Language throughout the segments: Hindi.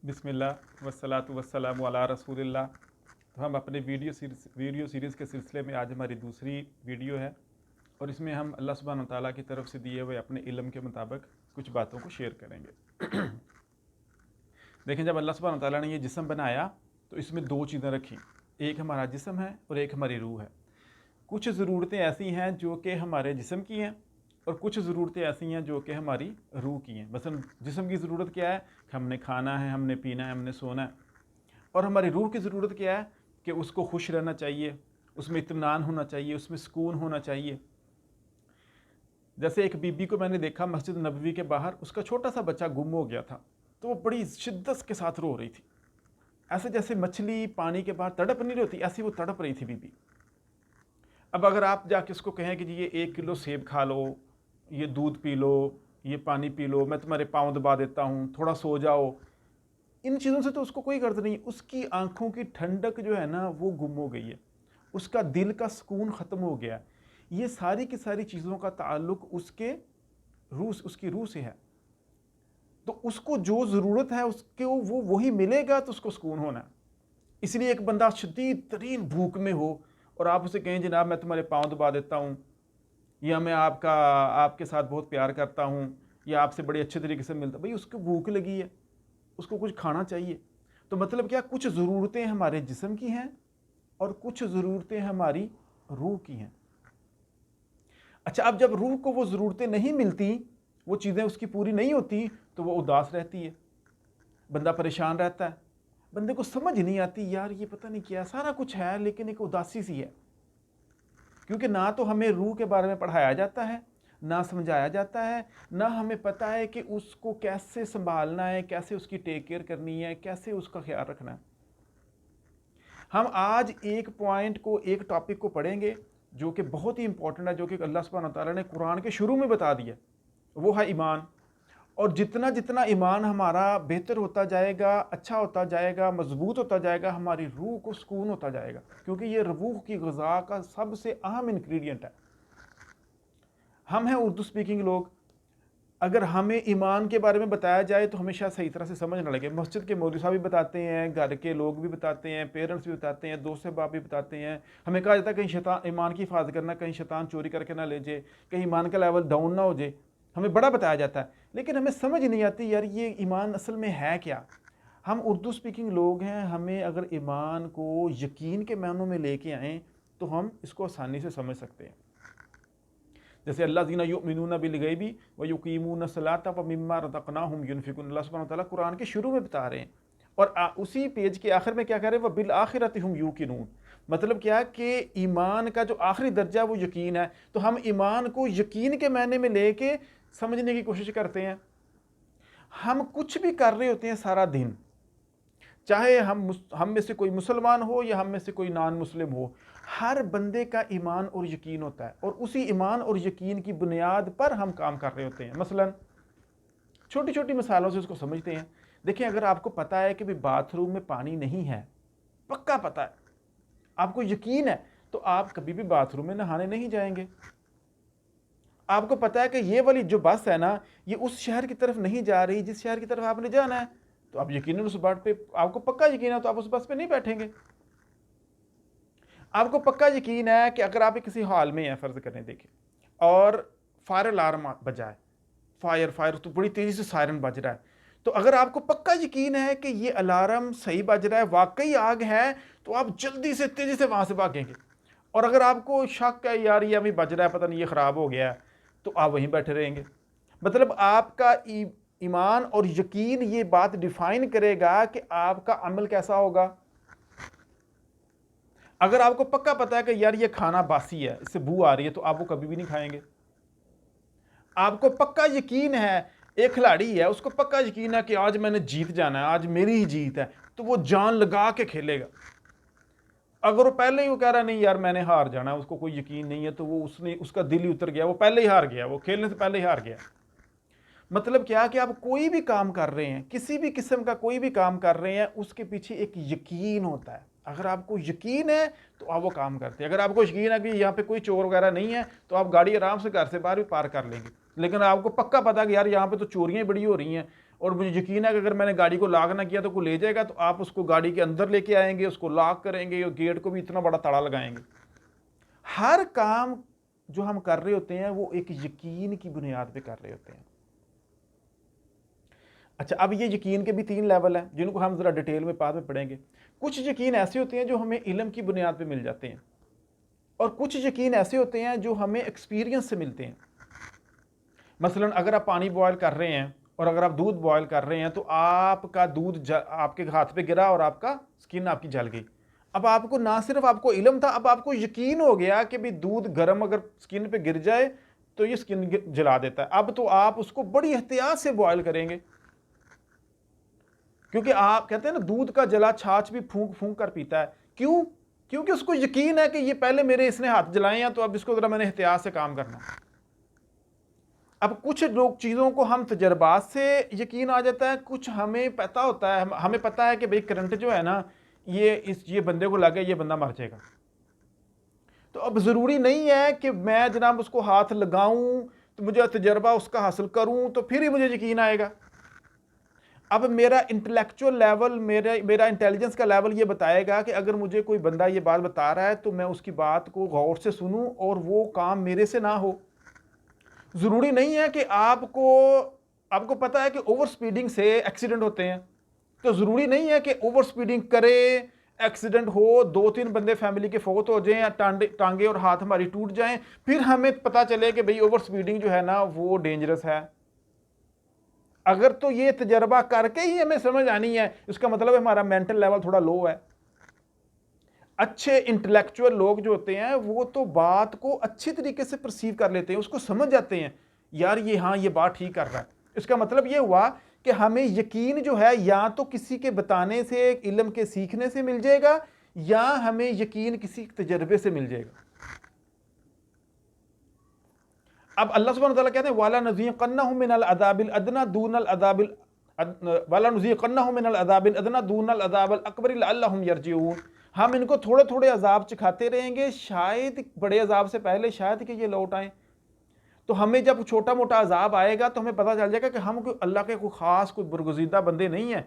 बिस्मिल्लाह वस्सलातु वस्सलामु अला रसूलिल्लाह। तो हम अपने वीडियो सीरीज़ के सिलसिले में आज हमारी दूसरी वीडियो है और इसमें हम अल्लाह सुब्हानहू व तआला की तरफ से दिए हुए अपने इल्म के मुताबिक कुछ बातों को शेयर करेंगे। देखें, जब अल्लाह सुब्हानहू व तआला ने ये जिस्म बनाया तो इसमें दो चीज़ें रखी, एक हमारा जिस्म है और एक हमारी रूह है। कुछ ज़रूरतें ऐसी हैं जो कि हमारे जिस्म की हैं और कुछ ज़रूरतें ऐसी हैं जो कि हमारी रूह की हैं। मसलन जिस्म की ज़रूरत क्या है कि हमने खाना है, हमने पीना है, हमने सोना है। और हमारी रूह की ज़रूरत क्या है कि उसको खुश रहना चाहिए, उसमें इत्मीनान होना चाहिए, उसमें सुकून होना चाहिए। जैसे एक बीबी को मैंने देखा मस्जिद नबवी के बाहर, उसका छोटा सा बच्चा गुम हो गया था, तो वो बड़ी शिद्दत के साथ रो रही थी, ऐसे जैसे मछली पानी के बाहर तड़प नहीं रही, ऐसी वो तड़प रही थी बीबी। अब अगर आप जाके उसको कहें कि जी ये 1 किलो सेब खा लो, ये दूध पी लो, ये पानी पी लो, मैं तुम्हारे पाँव दबा देता हूँ, थोड़ा सो जाओ, इन चीज़ों से तो उसको कोई गर्ज नहीं। उसकी आंखों की ठंडक जो है ना वो गुम हो गई है, उसका दिल का सुकून ख़त्म हो गया। ये सारी की सारी चीज़ों का ताल्लुक उसकी रूह से है। तो उसको जो ज़रूरत है उसके वो वही मिलेगा तो उसको सुकून होना है। इसलिए एक बंदा शदीद तरीन भूख में हो और आप उसे कहें जनाब मैं तुम्हारे पाँव दबा देता हूँ, या मैं आपके साथ बहुत प्यार करता हूँ, या आपसे बड़े अच्छे तरीके से मिलता, भाई उसको भूख लगी है, उसको कुछ खाना चाहिए। तो मतलब क्या, कुछ ज़रूरतें हमारे जिस्म की हैं और कुछ ज़रूरतें हमारी रूह की हैं। अच्छा, अब जब रूह को वो ज़रूरतें नहीं मिलती, वो चीज़ें उसकी पूरी नहीं होती, तो वो उदास रहती है, बंदा परेशान रहता है, बंदे को समझ नहीं आती यार ये पता नहीं क्या, सारा कुछ है लेकिन एक उदासी सी है। क्योंकि ना तो हमें रूह के बारे में पढ़ाया जाता है, ना समझाया जाता है, ना हमें पता है कि उसको कैसे संभालना है, कैसे उसकी टेक केयर करनी है, कैसे उसका ख्याल रखना है। हम आज एक टॉपिक को पढ़ेंगे जो कि बहुत ही इंपॉर्टेंट है, जो कि अल्लाह सुब्हानहू व तआला ने कुरान के शुरू में बता दिया, वो है ईमान। और जितना जितना ईमान हमारा बेहतर होता जाएगा, अच्छा होता जाएगा, मजबूत होता जाएगा, हमारी रूह को सुकून होता जाएगा, क्योंकि ये रूह की ग़िज़ा का सबसे अहम इंग्रेडिएंट है। हम हैं उर्दू स्पीकिंग लोग, अगर हमें ईमान के बारे में बताया जाए तो हमेशा सही तरह से समझ ना लगे। मस्जिद के मौलवी साहब भी बताते हैं, घर के लोग भी बताते हैं, पेरेंट्स भी बताते हैं, दोस्त अहबाब भी बताते हैं। हमें कहा जाता है कहीं शैतान, ईमान की हिफाजत करना, कहीं शैतान चोरी करके ना ले जाए, कहीं ईमान का लेवल डाउन ना हो जाए, हमें बड़ा बताया जाता है। लेकिन हमें समझ नहीं आती यार ये ईमान असल में है क्या। हम उर्दू स्पीकिंग लोग हैं, हमें अगर ईमान को यकीन के मानों में लेके आएँ तो हम इसको आसानी से समझ सकते हैं। जैसे अल्लाज़ीना युमिनूना बिल गैबी व युकीमूना सलाता व मिम्मा रज़क़नाहुम युनफ़िक़ून, अल्लाह सुब्हानहू व तआला कुरान के शुरू में बता रहे हैं। और उसी पेज के आखिर में क्या कह रहे हैं, व बिल आखिरति हुम यूक़िनून। मतलब क्या कि ईमान का जो आखिरी दर्जा वो यकीन है। तो हम ईमान को यकीन के मायने में लेके समझने की कोशिश करते हैं। हम कुछ भी कर रहे होते हैं सारा दिन, चाहे हम में से कोई मुसलमान हो या हम में से कोई नॉन मुस्लिम हो, हर बंदे का ईमान और यकीन होता है और उसी ईमान और यकीन की बुनियाद पर हम काम कर रहे होते हैं। मसलन छोटी छोटी मिसालों से उसको समझते हैं। देखिए, अगर आपको पता है कि भाई बाथरूम में पानी नहीं है, पक्का पता है, आपको यकीन है, तो आप कभी भी बाथरूम में नहाने नहीं जाएंगे। आपको पता है कि ये वाली जो बस है ना, ये उस शहर की तरफ नहीं जा रही जिस शहर की तरफ आपने जाना है, तो आप यकीनन उस बात पे आपको पक्का यकीन है, तो आप उस बस पे नहीं बैठेंगे। आपको पक्का यकीन है कि अगर आप किसी हॉल में हैं, फर्ज करें, देखें, और फायर अलार्म बजा है, फायर तो बड़ी तेजी से सायरन बज रहा है, तो अगर आपको पक्का यकीन है कि ये अलार्म सही बज रहा है, वाकई आग है, तो आप जल्दी से तेजी से वहां से भागेंगे। और अगर आपको शक है यार ये अभी बज रहा है, पता नहीं ये खराब हो गया है, तो आप वहीं बैठे रहेंगे। मतलब आपका ईमान और यकीन ये बात डिफाइन करेगा कि आपका अमल कैसा होगा। अगर आपको पक्का पता है कि यार ये खाना बासी है, इससे बू आ रही है, तो आप वो कभी भी नहीं खाएंगे। आपको पक्का यकीन है, एक खिलाड़ी है, उसको पक्का यकीन है कि आज मैंने जीत जाना है, आज मेरी ही जीत है, तो वो जान लगा के खेलेगा। अगर वो पहले ही वो कह रहा नहीं यार मैंने हार जाना है, उसको कोई यकीन नहीं है, तो वो उसका दिल ही उतर गया, वो पहले ही हार गया, वो खेलने से पहले ही हार गया। मतलब क्या कि आप कोई भी काम कर रहे हैं, किसी भी किस्म का कोई भी काम कर रहे हैं, उसके पीछे एक यकीन होता है। अगर आपको यकीन है तो आप वो काम करते हैं। अगर आपको यकीन है कि यहाँ पे कोई चोर वगैरह नहीं है, तो आप गाड़ी आराम से घर से बाहर भी पार कर लेंगे। लेकिन आपको पक्का पता कि यार यहाँ पे तो चोरियां बड़ी हो रही हैं, और मुझे यकीन है कि अगर मैंने गाड़ी को लॉक ना किया तो कोई ले जाएगा, तो आप उसको गाड़ी के अंदर लेके आएंगे, उसको लॉक करेंगे और गेट को भी इतना बड़ा ताला लगाएंगे। हर काम जो हम कर रहे होते हैं वो एक यकीन की बुनियाद पे कर रहे होते हैं। अच्छा, अब ये यकीन के भी 3 लेवल हैं जिनको हम ज़रा डिटेल में बाद में पढ़ेंगे। कुछ यकीन ऐसे होते हैं जो हमें इल्म की बुनियाद पे मिल जाते हैं, और कुछ यकीन ऐसे होते हैं जो हमें एक्सपीरियंस से मिलते हैं। मसलन अगर आप पानी बॉयल कर रहे हैं और अगर आप दूध बॉयल कर रहे हैं तो आपका दूध आपके हाथ पे गिरा और आपका स्किन आपकी जल गई। अब आपको ना सिर्फ आपको इल्म था, अब आपको यकीन हो गया कि भी दूध गर्म अगर स्किन पे गिर जाए तो ये स्किन जला देता है। अब तो आप उसको बड़ी एहतियात से बॉयल करेंगे, क्योंकि आप कहते हैं ना दूध का जला छाछ भी फूंक फूंक कर पीता है। क्यों? क्योंकि उसको यकीन है कि ये पहले मेरे इसने हाथ जलाए हैं, तो अब इसको जरा मैंने एहतियात से काम करना। अब कुछ लोग चीज़ों को हम तजर्बात से यकीन आ जाता है, कुछ हमें पता होता है, हमें पता है कि भाई करंट जो है ना ये बंदे को लगे, ये बंदा मर जाएगा। तो अब ज़रूरी नहीं है कि मैं जनाब उसको हाथ लगाऊं तो मुझे तजर्बा उसका हासिल करूं तो फिर ही मुझे यकीन आएगा। अब मेरा इंटेलेक्चुअल लेवल, मेरा इंटेलिजेंस का लेवल ये बताएगा कि अगर मुझे कोई बंदा ये बात बता रहा है तो मैं उसकी बात को गौर से सुनूं और वो काम मेरे से ना हो। ज़रूरी नहीं है कि आपको पता है कि ओवर स्पीडिंग से एक्सीडेंट होते हैं, तो ज़रूरी नहीं है कि ओवर स्पीडिंग करे, एक्सीडेंट हो, 2-3 बंदे फैमिली के फौत हो जाएं, टांगे और हाथ हमारी टूट जाएं, फिर हमें पता चले कि भाई ओवर स्पीडिंग जो है ना वो डेंजरस है। अगर तो ये तजर्बा करके ही हमें समझ आनी है, इसका मतलब हमारा मेंटल लेवल थोड़ा लो है। अच्छे इंटेलेक्चुअल लोग जो होते हैं वो तो बात को अच्छी तरीके से परसीव कर लेते हैं, उसको समझ जाते हैं, यार ये हाँ ये बात ठीक कर रहा है। इसका मतलब ये हुआ कि हमें यकीन जो है या तो किसी के बताने से, इल्म के सीखने से मिल जाएगा, या हमें यकीन किसी तजर्बे से मिल जाएगा। अब अल्लाह सुब्हानहू व तआला कहते हैं वाला नज़ीक़न्नहुम मिनल अज़ाबिल अदना दूनल अज़ाबिल वाला नज़ीक़न्नहुम मिनल अज़ाबिल अदना दूनल अज़ाबिल अकबर लअल्लहुम यरजिऊन। हम इनको थोड़े थोड़े अजाब चखाते रहेंगे, शायद बड़े अजाब से पहले शायद कि ये लौट आए। तो हमें जब छोटा मोटा अजाब आएगा तो हमें पता चल जाएगा कि हम कोई अल्लाह के कोई ख़ास कोई बरगुज़ीदा बंदे नहीं हैं।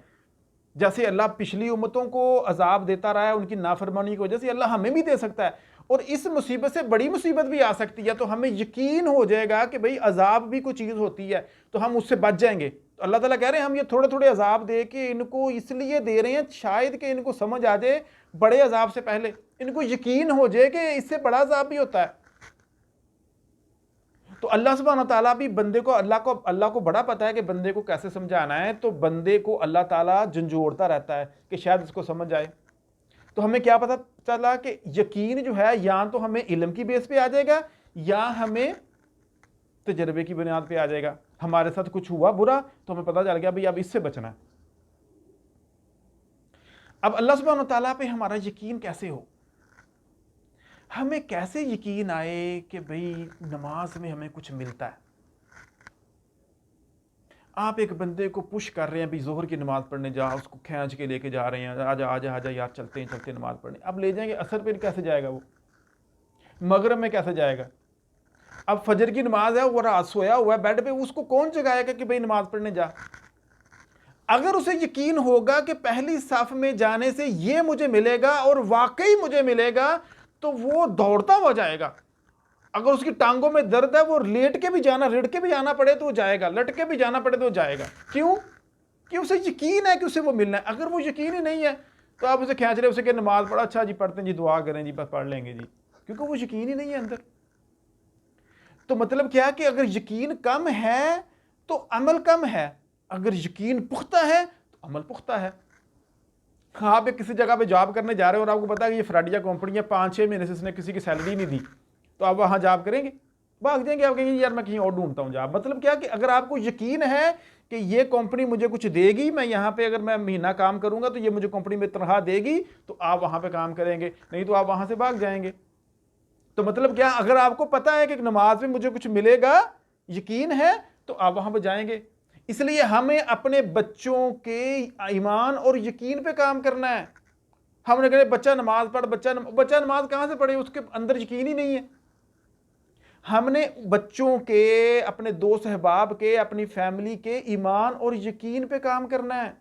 जैसे अल्लाह पिछली उम्मतों को अजाब देता रहा है उनकी नाफरमानी की वजह से, अल्लाह हमें भी दे सकता है, और इस मुसीबत से बड़ी मुसीबत भी आ सकती है। तो हमें यकीन हो जाएगा कि भाई अजाब भी कोई चीज़ होती है, तो हम उससे बच जाएंगे। तो अल्लाह ताला कह रहे हैं हम ये थोड़े थोड़े अजाब दे के इनको इसलिए दे रहे हैं शायद कि इनको समझ आ जाए बड़े अजाब से पहले, इनको यकीन हो जाए कि इससे बड़ा अजाब भी होता है। तो अल्लाह सुब्हानहू व तआला भी बंदे को अल्लाह को बड़ा पता है कि बंदे को कैसे समझाना है, तो बंदे को अल्लाह ताला झंझोड़ता रहता है कि शायद इसको समझ आए। तो हमें क्या पता चला कि यकीन जो है या तो हमें इल्म की बेस पे आ जाएगा या हमें तजर्बे की बुनियाद पे आ जाएगा। हमारे साथ कुछ हुआ बुरा तो हमें पता चल गया भाई अब इससे बचना है। अब अल्लाह सुब्हानहू व तआला पे हमारा यकीन कैसे हो, हमें कैसे यकीन आए कि भाई नमाज में हमें कुछ मिलता है। आप एक बंदे को पुश कर रहे हैं भी जोहर की नमाज पढ़ने जा, उसको खींच के लेके जा रहे हैं, आजा आजा आजा यार चलते हैं चलते नमाज पढ़ने। अब ले जाएंगे, असर पे कैसे जाएगा वो, मगरिब में कैसे जाएगा। अब फजर की नमाज है, वो रात सोया हुआ है बेड पे, उसको कौन जगाएगा कि भाई नमाज पढ़ने जा। अगर उसे यकीन होगा कि पहली साफ में जाने से ये मुझे मिलेगा और वाकई मुझे मिलेगा, तो वो दौड़ता हुआ जाएगा। अगर उसकी टांगों में दर्द है, वो लेट के भी जाना, रिड़ के भी जाना पड़े तो वो जाएगा, लट के भी जाना पड़े तो वो जाएगा। क्यों? कि उसे यकीन है कि उसे वो मिलना है। अगर वो यकीन ही नहीं है तो आप उसे खींच रहे, उसे कि नमाज पढ़ा, अच्छा जी पढ़ते हैं जी, दुआ करें जी, बस पढ़ लेंगे जी, क्योंकि वो यकीन ही नहीं है अंदर। तो मतलब क्या कि अगर यकीन कम है तो अमल कम है, अगर यकीन पुख्ता है तो अमल पुख्ता है। आप किसी जगह पे जॉब करने जा रहे हो और आपको पता है कि ये फ्राडिया कंपनी है, 5-6 महीने से इसने किसी की सैलरी नहीं दी, तो आप वहाँ जॉब करेंगे, भाग जाएंगे, आप कहेंगे यार मैं कहीं और ढूंढता हूँ जॉब। मतलब क्या कि अगर आपको यकीन है कि ये कंपनी मुझे कुछ देगी, मैं यहाँ पे अगर मैं महीना काम करूँगा तो ये मुझे कंपनी में तनख्वाह देगी, तो आप वहाँ पे काम करेंगे, नहीं तो आप वहाँ से भाग जाएंगे। तो मतलब क्या, अगर आपको पता है कि नमाज में मुझे कुछ मिलेगा, यकीन है, तो आप वहाँ पर जाएंगे। इसलिए हमें अपने बच्चों के ईमान और यकीन पे काम करना है। हमने कहा बच्चा नमाज पढ़, बच्चा नमाज कहाँ से पढ़े, उसके अंदर यकीन ही नहीं है। हमने बच्चों के, अपने दोस्त अहबाब के, अपनी फैमिली के ईमान और यकीन पे काम करना है।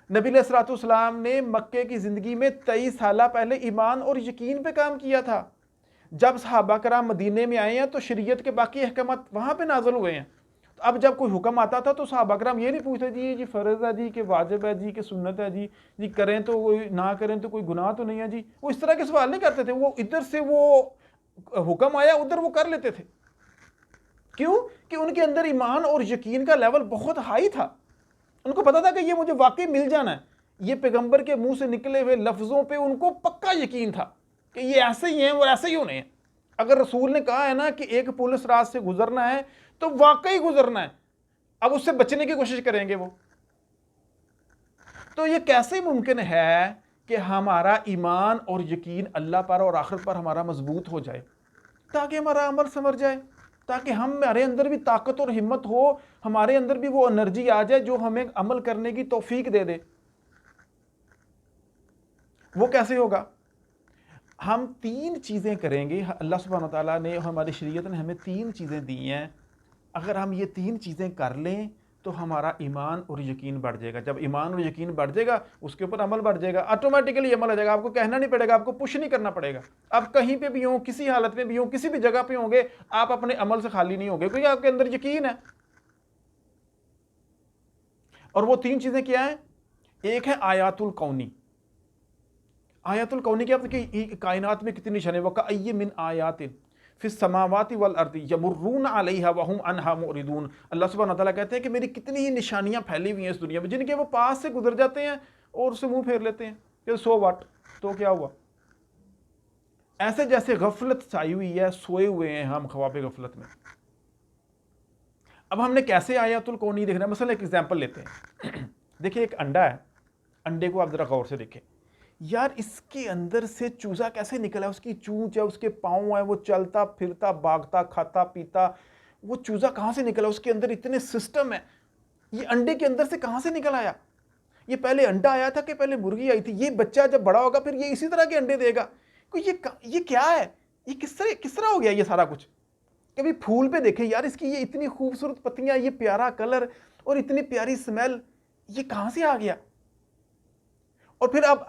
नबी अलैहिस्सलाम ने मक्के की ज़िंदगी में 23 साल पहले ईमान और यकीन पे काम किया था। जब सहाबा कराम मदीने में आए हैं तो शरीयत के बाकी अहकामात वहाँ पे नाज़िल हुए हैं। तो अब जब कोई हुक्म आता था तो सहाबा कराम ये नहीं पूछते जी फ़र्ज़ है जी, कि वाजिब है जी, कि सुन्नत है जी करें तो कोई, ना करें तो कोई गुनाह तो नहीं है जी। वो इस तरह के सवाल नहीं करते थे। वो इधर से वो हुक्म आया उधर वो कर लेते थे। क्यों? कि उनके अंदर ईमान और यकीन का लेवल बहुत हाई था। उनको पता था कि ये मुझे वाकई मिल जाना है। ये पैगंबर के मुंह से निकले हुए लफ्ज़ों पे उनको पक्का यकीन था कि ये ऐसे ही हैं और ऐसे ही होने हैं। अगर रसूल ने कहा है ना कि एक पुलिस राज से गुजरना है तो वाकई गुजरना है। अब उससे बचने की कोशिश करेंगे वो। तो ये कैसे मुमकिन है कि हमारा ईमान और यकीन अल्लाह पर और आखिरत पर हमारा मजबूत हो जाए, ताकि हमारा अमल संवर जाए, ताकि हमारे अंदर भी ताकत और हिम्मत हो, हमारे अंदर भी वो एनर्जी आ जाए जो हमें अमल करने की तौफीक दे दे। वो कैसे होगा? हम 3 चीज़ें करेंगे। अल्लाह सुब्हानहू व तआला ने, हमारी शरीयत ने हमें 3 चीज़ें दी हैं। अगर हम ये 3 चीज़ें कर लें तो हमारा ईमान और यकीन बढ़ जाएगा। जब ईमान और यकीन बढ़ जाएगा उसके ऊपर अमल बढ़ जाएगा, ऑटोमेटिकली अमल हो जाएगा। आपको कहना नहीं पड़ेगा, आपको पुश नहीं करना पड़ेगा। आप कहीं पे भी हो, किसी हालत में भी हो, किसी भी जगह पे होंगे, आप अपने अमल से खाली नहीं होंगे, क्योंकि आपके अंदर यकीन है। और वो 3 चीज़ें क्या हैं? एक है आयातुल कौनी। आयातुल कौनी क्या मतलब कि कायनात में कितनी निशानी, वकअय्यिन मिन आयातिन फिस समावाति वल अर्दी यमुर्रून अलैहा वहुम अन्हा मुरिदून। अल्लाह सुब्हानहू व तआला कहते हैं कि मेरी कितनी ही निशानियां फैली हुई हैं इस दुनिया में, जिनके वो पास से गुजर जाते हैं और उससे मुंह फेर लेते हैं कि सो व्हाट, तो क्या हुआ। ऐसे जैसे गफलत छाई हुई है, सोए हुए हैं हम ख्वाब गफलत में। अब हमने कैसे आयातुल कौनी देखना है? मसलन एक एग्जाम्पल लेते हैं। देखिए एक अंडा है, अंडे को आप जरा गौर से देखें। यार इसके अंदर से चूजा कैसे निकला है? उसकी चूंच है, उसके पाँव है, वो चलता फिरता भागता खाता पीता, वो चूजा कहाँ से निकला? उसके अंदर इतने सिस्टम है, ये अंडे के अंदर से कहाँ से निकल आया? ये पहले अंडा आया था कि पहले मुर्गी आई थी? ये बच्चा जब बड़ा होगा फिर ये इसी तरह के अंडे देगा। तो ये क्या है? ये किस तरह हो गया ये सारा कुछ? कभी फूल पे देखें यार, इसकी ये इतनी खूबसूरत पत्तियां, ये प्यारा कलर और इतनी प्यारी स्मेल, ये कहाँ से आ गया? और फिर अब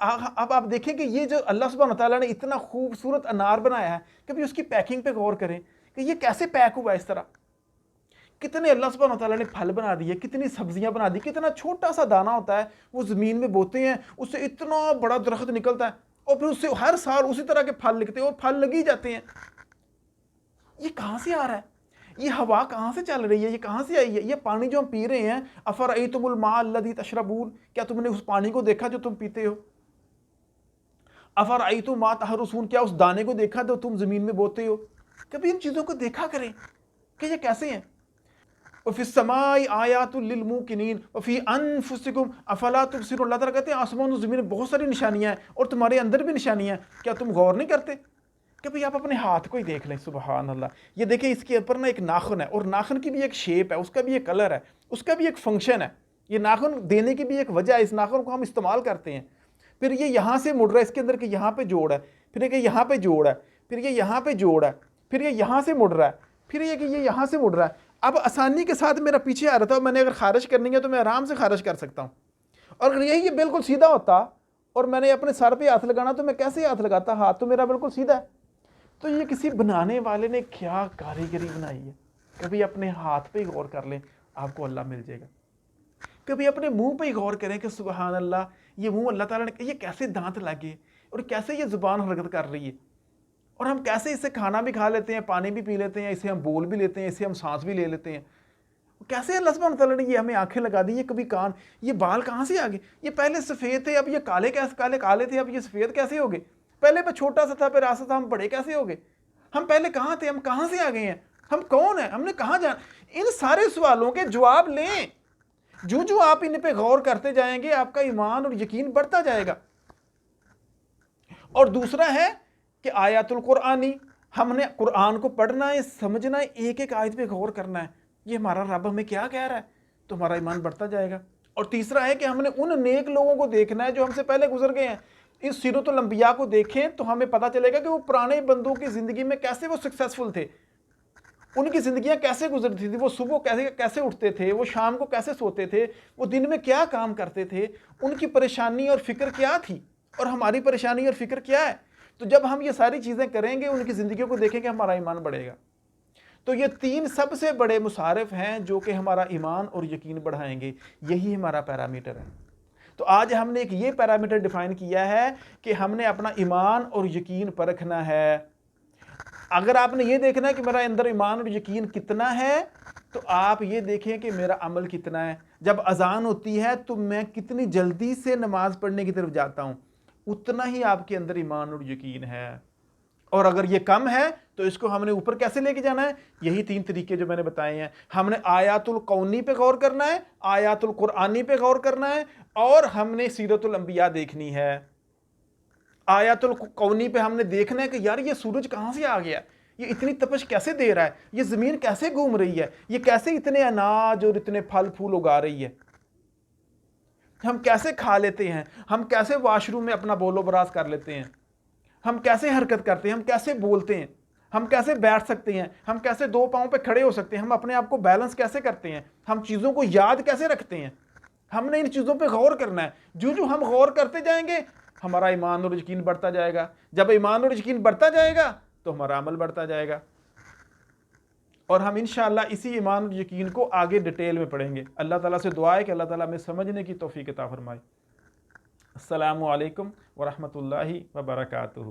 आप देखें कि ये जो अल्लाह सुब्हानहू व तआला ने इतना खूबसूरत अनार बनाया है, कभी उसकी पैकिंग पे गौर करें कि ये कैसे पैक हुआ इस तरह। कितने अल्लाह सुब्हानहू व तआला ने फल बना दिए, कितनी सब्जियां बना दी, कितना छोटा सा दाना होता है वो ज़मीन में बोते हैं, उससे इतना बड़ा दरख्त निकलता है और फिर उससे हर साल उसी तरह के फल निकलते हैं और फल लग ही जाते हैं। ये कहाँ से आ रहा है? ये हवा कहाँ से चल रही है? ये कहाँ से आई है? ये पानी जो हम पी रहे हैं, अफ़रअय्तुमुल माअ अल्लज़ी तशरबून, क्या तुमने उस पानी को देखा जो तुम पीते हो? अफ़रअय्तुम मा तहरुसून, क्या उस दाने को देखा जो तुम ज़मीन में बोते हो? कभी इन चीज़ों को देखा करें कि ये कैसे हैं। वफ़िस समाई आयातुल लिल मूक़िनीन वफ़ी अनफुसिकुम अफ़ला तुबसिरून। अल्लाह ताला कहते हैं आसमान और ज़मीन में बहुत सारी निशानियाँ हैं और तुम्हारे अंदर भी निशानियाँ हैं, क्या तुम गौर नहीं करते? कि भाई आप अपने हाथ को ही देख लें, सुबहान अल्लाह। ये देखिए इसके ऊपर ना एक नाखून है और नाखून की भी एक शेप है, उसका भी एक कलर है, उसका भी एक फंक्शन है। ये नाखून देने की भी एक वजह है, इस नाखून को हम इस्तेमाल करते हैं। फिर ये यहाँ से मुड़ रहा है, इसके अंदर के यहाँ पे जोड़ है, फिर ये यहाँ पे जोड़ है, फिर ये यहाँ पे जोड़ है, फिर ये यहाँ से मुड़ रहा है, फिर ये कि ये यहाँ से मुड़ रहा है। अब आसानी के साथ मेरा पीछे आ रहा था, मैंने अगर खारिज करनी है तो मैं आराम से खारिज कर सकता हूँ। और अगर यही ये बिल्कुल सीधा होता और मैंने अपने सर पे हाथ लगाना तो मैं कैसे हाथ लगाता? हाथ तो मेरा बिल्कुल सीधा है। तो ये किसी बनाने वाले ने क्या कारीगरी बनाई है। कभी अपने हाथ पे ही गौर कर लें, आपको अल्लाह मिल जाएगा। कभी अपने मुंह पे ही गौर करें कि सुबहान अल्लाह, ये मुंह अल्लाह ताला ने, ये कैसे दांत लगे और कैसे ये जुबान हरकत कर रही है और हम कैसे इससे खाना भी खा लेते हैं, पानी भी पी लेते हैं, इसे हम बोल भी लेते हैं, इसे हम सांस भी ले लेते हैं। कैसे अल्लाह सुब्हान तआला ने ये हमें आंखें लगा दी, ये कभी कान, ये बाल कहाँ से आ गए? ये पहले सफ़ेद थे, अब ये काले काले थे, अब ये सफ़ेद कैसे हो गए? पहले मैं छोटा सा था, फिर आस्ता था हम बड़े कैसे हो गए? हम पहले कहाँ थे, हम कहाँ से आ गए हैं? हम कौन है? हमने कहाँ जाना? इन सारे सवालों के जवाब लें। जो आप इन पे गौर करते जाएंगे आपका ईमान और यकीन बढ़ता जाएगा। और दूसरा है कि आयतुल कुरानी, हमने कुरान को पढ़ना है, समझना है, एक एक आयत पे गौर करना है, ये हमारा रब हमें क्या कह रहा है, तो हमारा ईमान बढ़ता जाएगा। और तीसरा है कि हमने उन नेक लोगों को देखना है जो हमसे पहले गुजर गए हैं, इस सीरतुल अंबिया को देखें तो हमें पता चलेगा कि वो पुराने बंदों की ज़िंदगी में कैसे वो सक्सेसफुल थे, उनकी ज़िंदगियाँ कैसे गुजरती थी, वो सुबह कैसे कैसे उठते थे, वो शाम को कैसे सोते थे, वो दिन में क्या काम करते थे, उनकी परेशानी और फिक्र क्या थी और हमारी परेशानी और फिक्र क्या है। तो जब हम ये सारी चीज़ें करेंगे, उनकी ज़िंदगियों को देखेंगे, हमारा ईमान बढ़ेगा। तो ये 3 सबसे बड़े मुसारिफ हैं जो कि हमारा ईमान और यकीन बढ़ाएंगे, यही हमारा पैरामीटर है। तो आज हमने एक ये पैरामीटर डिफाइन किया है कि हमने अपना ईमान और यकीन परखना है। अगर आपने ये देखना है कि मेरा अंदर ईमान और यकीन कितना है, तो आप ये देखें कि मेरा अमल कितना है। जब अजान होती है तो मैं कितनी जल्दी से नमाज पढ़ने की तरफ जाता हूँ, उतना ही आपके अंदर ईमान और यकीन है। और अगर ये कम है तो इसको हमने ऊपर कैसे लेके जाना है, यही 3 तरीके जो मैंने बताए हैं। हमने आयातुल कौनी पे गौर करना है, आयातुल कुरानी पे गौर करना है, और हमने सीरतुल अंबिया देखनी है। आयातुल कौनी पे हमने देखना है कि यार ये सूरज कहाँ से आ गया, ये इतनी तपश कैसे दे रहा है, ये ज़मीन कैसे घूम रही है, ये कैसे इतने अनाज और इतने फल फूल उगा रही है, हम कैसे खा लेते हैं, हम कैसे वॉशरूम में अपना बोलो बराज कर लेते हैं, हम कैसे हरकत करते हैं, हम कैसे बोलते हैं, हम कैसे बैठ सकते हैं, हम कैसे 2 पाँव पे खड़े हो सकते हैं, हम अपने आप को बैलेंस कैसे करते हैं, हम चीज़ों को याद कैसे रखते हैं। हमने इन चीज़ों पे गौर करना है। जो जो हम गौर करते जाएंगे, हमारा ईमान और यकीन बढ़ता जाएगा। जब ईमान और यकीन बढ़ता जाएगा तो हमारा अमल बढ़ता जाएगा, और हम इंशाअल्लाह इसी ईमान और यकीन को आगे डिटेल में पढ़ेंगे। अल्लाह ताला से दुआ है कि अल्लाह ताला हमें समझने की तौफीक अता फरमाए। अस्सलामु अलैकुम व रहमतुल्लाहि व बरकातुहू।